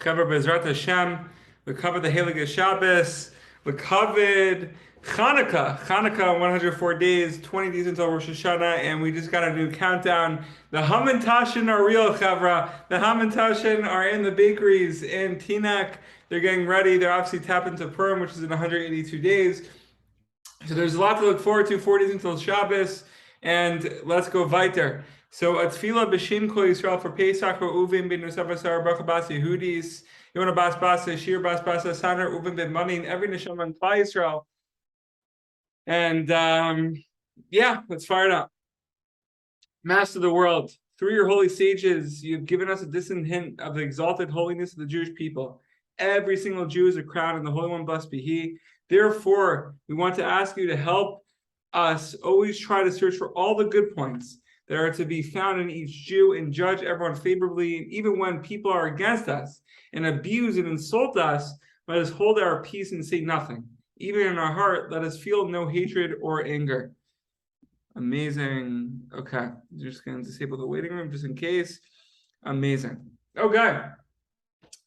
Chaver Bezrat Hashem, we cover the Heilige Shabbos, we covered Chanukah 104 days, 20 days until Rosh Hashanah, and we just got a new countdown. The Hamantashen are real, Chavra. The Hamantashen are in the bakeries in Teaneck. They're getting ready. They're obviously tapping into Purim, which is in 182 days. So there's a lot to look forward to, 4 days until Shabbos, and let's go weiter. So a tefillah b'shem kol Yisrael for Pesach or Uvim ben Yosef Asar Baruch Bas Yehudis Yona Bas Basa Shir Bas Basa Saner Uvim ben Manin every neshama in Klal Yisrael. And yeah, let's fire it up. Master of the world, through your holy sages, you've given us a distant hint of the exalted holiness of the Jewish people. Every single Jew is a crown, and the Holy One blessed be He. Therefore, we want to ask you to help us always try to search for all the good points that are to be found in each Jew and judge everyone favorably. Even when people are against us and abuse and insult us, let us hold our peace and say nothing. Even in our heart, let us feel no hatred or anger. Amazing. Okay, just going to disable the waiting room just in case. Amazing. Okay,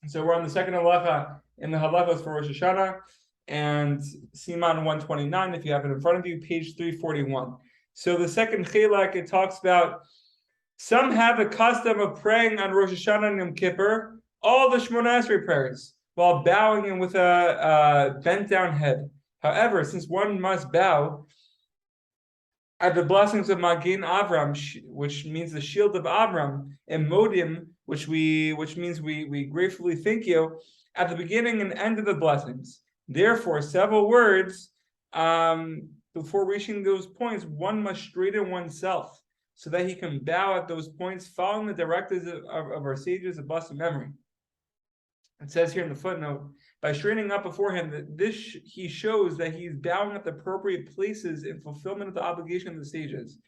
so we're on the second halacha in the halachos for Rosh Hashanah, and Siman 129, if you have it in front of you, page 341. So the second chelak, it talks about some have a custom of praying on Rosh Hashanah and Yom Kippur, all the Shemona Esrei prayers, while bowing and with a bent down head. However, since one must bow at the blessings of Magin Avram, which means the shield of Avram, and Modim, which means we gratefully thank you, at the beginning and end of the blessings. Therefore, several words before reaching those points, one must straighten oneself so that he can bow at those points, following the directives of our sages of blessed memory. It says here in the footnote, by straightening up beforehand, he shows that he is bowing at the appropriate places in fulfillment of the obligation of the sages.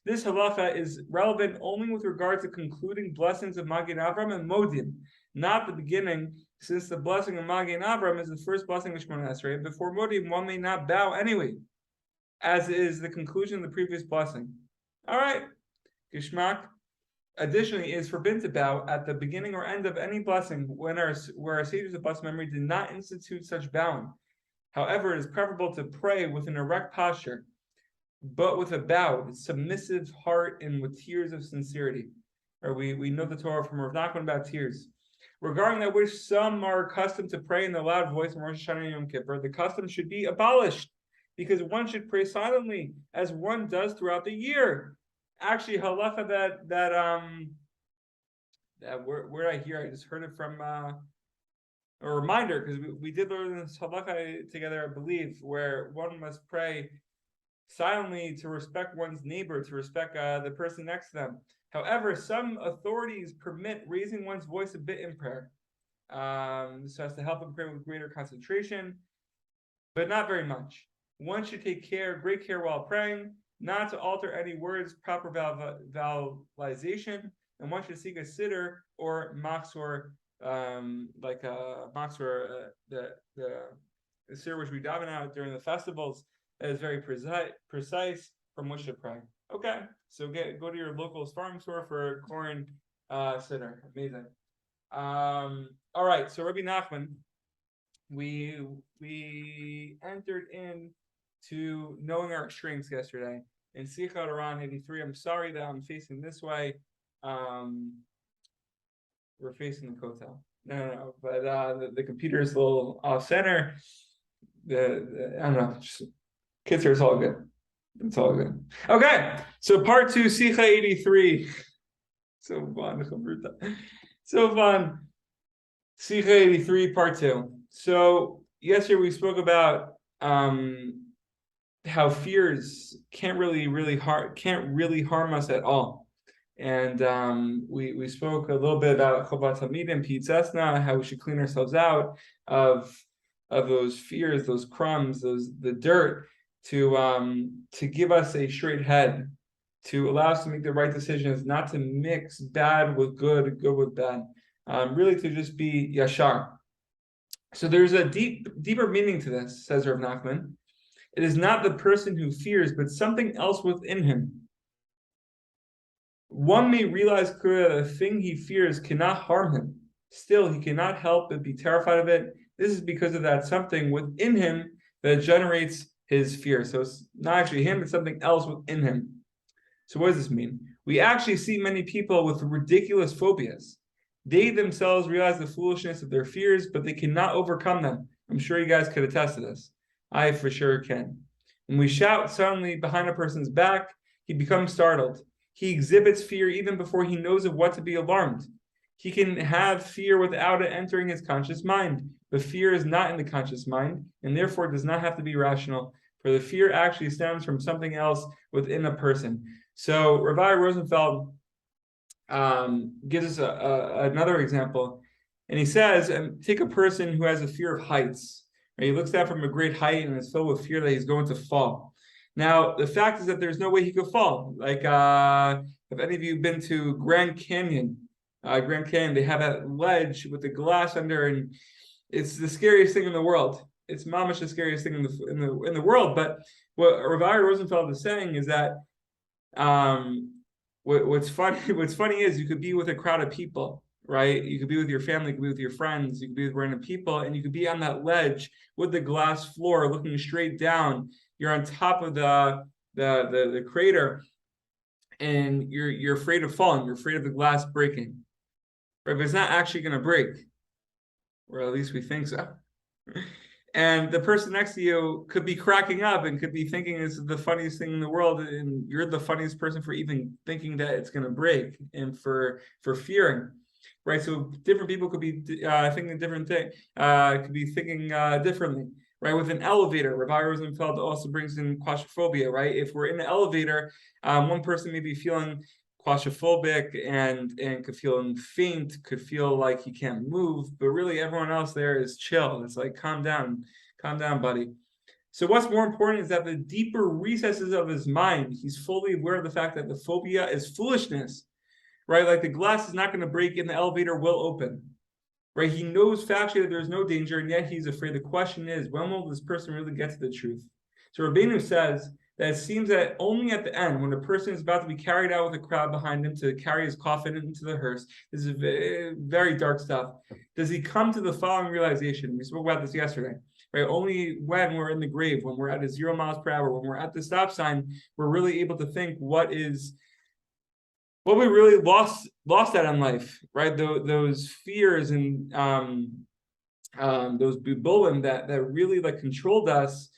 This halacha is relevant only with regard to concluding blessings of Magin Avram and Modim, not the beginning, since the blessing of Magin Avram is the first blessing of Shemona Esrei, and before Modim one may not bow anyway, as is the conclusion of the previous blessing. All right, Gishmak. Additionally, it is forbidden to bow at the beginning or end of any blessing where our sages of blessed memory did not institute such bowing. However, it is preferable to pray with an erect posture, but with a bowed, submissive heart and with tears of sincerity. Or we know the Torah from Rav Nachman about tears. Regarding that which some are accustomed to pray in the loud voice in Rosh Hashanah and Yom Kippur, the custom should be abolished, because one should pray silently, as one does throughout the year. Actually, halacha that where I hear, I just heard it from a reminder, because we did learn this halacha together, I believe, where one must pray silently to respect one's neighbor, to respect the person next to them. However, some authorities permit raising one's voice a bit in prayer, so as to help him pray with greater concentration, but not very much. One should take great care while praying, not to alter any words, proper vowelization, and one should seek a siddur or machzor, like a machzor, the siddur which we daven out during the festivals, that is very precise from which to pray. Okay, so go to your local farm store for Koren siddur. Amazing. All right, so Rabbi Nachman, we entered in to knowing our strengths yesterday. In Sicha Aran 83, I'm sorry that I'm facing this way. we're facing the Kotel. No. But the computer is a little off center. I don't know. Kids, it's all good. It's all good. Okay, so part 2, Sikha 83. So fun, so fun. Sikha 83, part 2. So yesterday we spoke about how fears can't really harm us at all. And we spoke a little bit about Chovat Hamid and Pitzesna, how we should clean ourselves out of those fears, those crumbs, the dirt, to give us a straight head, to allow us to make the right decisions, not to mix bad with good with bad, really to just be yashar. So there's a deeper meaning to this, says Rav Nachman. It is not the person who fears, but something else within him. One may realize clearly that the thing he fears cannot harm him. Still, he cannot help but be terrified of it. This is because of that something within him that generates his fear. So it's not actually him, it's something else within him. So what does this mean? We actually see many people with ridiculous phobias. They themselves realize the foolishness of their fears, but they cannot overcome them. I'm sure you guys could attest to this. I for sure can. When we shout suddenly behind a person's back, he becomes startled. He exhibits fear even before he knows of what to be alarmed. He can have fear without it entering his conscious mind. But fear is not in the conscious mind, and therefore does not have to be rational, for the fear actually stems from something else within a person. So Rabbi Rosenfeld gives us another example, and he says, take a person who has a fear of heights. Right? He looks down from a great height and is filled with fear that he's going to fall. Now, the fact is that there's no way he could fall. Like, have any of you been to Grand Canyon? They have that ledge with the glass under, and it's the scariest thing in the world. It's mamish the scariest thing in the world. But what Rabbi Rosenfeld is saying is that what's funny is you could be with a crowd of people, right? You could be with your family, you could be with your friends, you could be with random people, and you could be on that ledge with the glass floor looking straight down. You're on top of the crater, and you're afraid of falling. You're afraid of the glass breaking, right? But it's not actually going to break, or at least we think so. And the person next to you could be cracking up and could be thinking this is the funniest thing in the world, and you're the funniest person for even thinking that it's going to break and for fearing, right? So different people could be thinking different thing, could be thinking differently. Right, with an elevator, Rabbi Rosenfeld also brings in claustrophobia, right? If we're in the elevator, one person may be feeling claustrophobic and could feel faint, could feel like he can't move, but really everyone else there is chill. It's like, calm down, buddy. So what's more important is that the deeper recesses of his mind, he's fully aware of the fact that the phobia is foolishness, right? Like the glass is not going to break and the elevator will open. Right, he knows factually that there's no danger, and yet he's afraid. The question is, when will this person really get to the truth? So Rabbeinu says that it seems that only at the end, when a person is about to be carried out with a crowd behind him to carry his coffin into the hearse, this is very, very dark stuff, does he come to the following realization. We spoke about this yesterday. Right, only when we're in the grave, when we're at a 0 miles per hour, when we're at the stop sign, we're really able to think what we really lost at in life, right? Those fears and those bubolim that really like controlled us,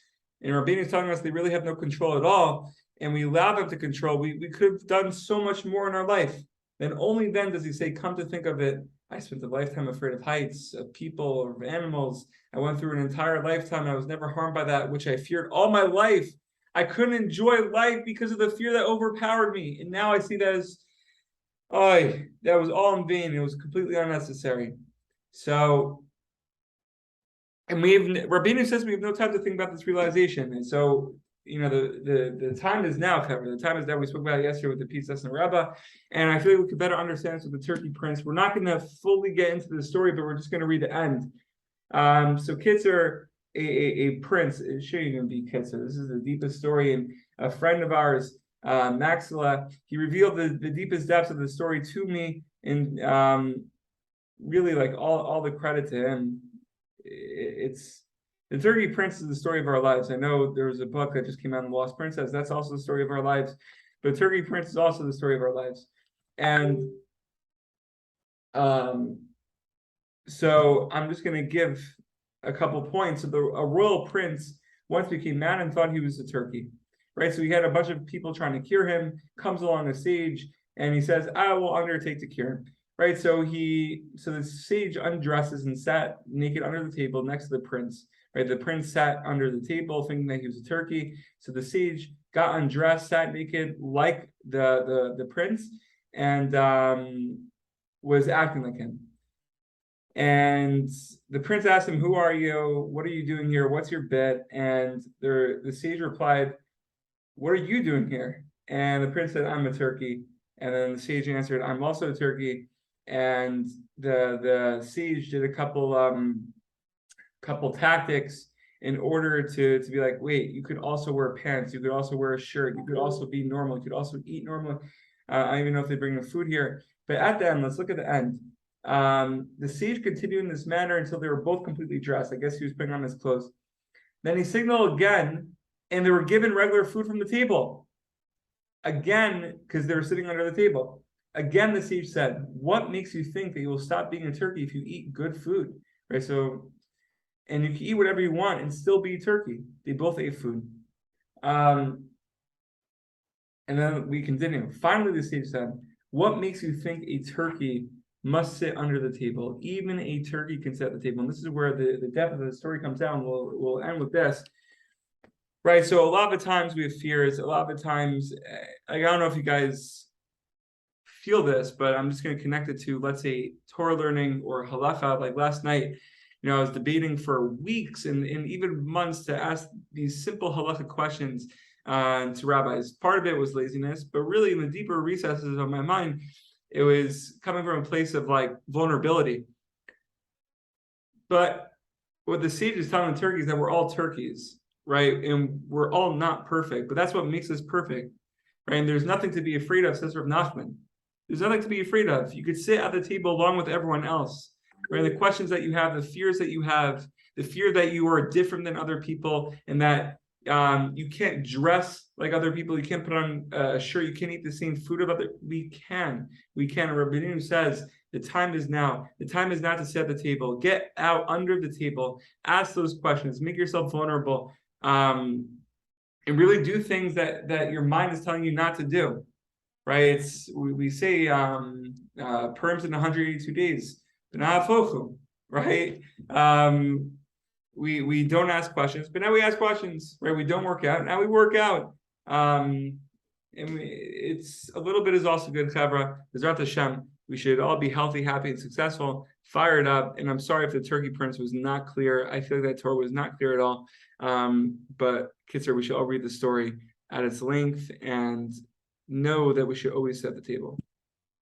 and Rabbeinu is telling us they really have no control at all, and we allow them to control. We could have done so much more in our life. Then only then does he say, come to think of it, I spent a lifetime afraid of heights, of people, of animals. I went through an entire lifetime. I was never harmed by that, which I feared all my life. I couldn't enjoy life because of the fear that overpowered me. And now I see that as that was all in vain. It was completely unnecessary. So, and Rabbeinu says we have no time to think about this realization. And so, the time is now, Kevin. The time is now. We spoke about it yesterday with the Pizzas and Rabbah, and I feel like we could better understand this with the Turkey Prince. We're not going to fully get into the story, but we're just going to read the end. So Kitzer, a prince, it shouldn't even be Kitzer. This is the deepest story, and a friend of ours, Maxila, he revealed the deepest depths of the story to me, and really, like all the credit to him. It's the Turkey Prince is the story of our lives. I know there was a book that just came out, The Lost Princess. That's also the story of our lives, but Turkey Prince is also the story of our lives. And So I'm just going to give a couple points. So a royal prince once became mad and thought he was a turkey, right? So he had a bunch of people trying to cure him, comes along the sage, and he says, I will undertake to cure him, right? So the sage undresses and sat naked under the table next to the prince, right? The prince sat under the table thinking that he was a turkey. So the sage got undressed, sat naked like the prince, and was acting like him. And the prince asked him, who are you? What are you doing here? What's your bit? And the sage replied, what are you doing here? And the prince said, I'm a turkey. And then the sage answered, I'm also a turkey. And the sage did a couple tactics in order to be like, wait, you could also wear pants, you could also wear a shirt, you could also be normal, you could also eat normally. I don't even know if they bring the food here. But at the end, let's look at the end. The sage continued in this manner until they were both completely dressed. I guess he was putting on his clothes. Then he signaled again, and they were given regular food from the table. Again, because they were sitting under the table. Again, the sage said, what makes you think that you will stop being a turkey if you eat good food? Right? So, and you can eat whatever you want and still be a turkey. They both ate food. And then we continue. Finally, the sage said, what makes you think a turkey must sit under the table? Even a turkey can sit at the table. And this is where the depth of the story comes down. We'll end with this. Right. So a lot of the times we have fears. A lot of the times, I don't know if you guys feel this, but I'm just going to connect it to, let's say, Torah learning or halacha. Like last night, I was debating for weeks and even months to ask these simple halacha questions to rabbis. Part of it was laziness, but really in the deeper recesses of my mind, it was coming from a place of like vulnerability. But what the sage is telling the turkeys is that we're all turkeys, right? And we're all not perfect, but that's what makes us perfect, right? And there's nothing to be afraid of, says Rav Nachman. There's nothing to be afraid of. You could sit at the table along with everyone else, right? The questions that you have, the fears that you have, the fear that you are different than other people, and that you can't dress like other people, you can't put on a shirt, you can't eat the same food of other. We can. Rabbeinu says the time is now. The time is not to sit at the table. Get out under the table. Ask those questions. Make yourself vulnerable. And really do things that your mind is telling you not to do. Right? We say Purim's in 182 days. Right? We don't ask questions, but now we ask questions, right? We don't work out. Now we work out. And it's a little bit is also good, Chavra. Bezrat Hashem, we should all be healthy, happy, and successful, fired up. And I'm sorry if the turkey prince was not clear. I feel like that Torah was not clear at all. But Kitzer, we should all read the story at its length and know that we should always set the table.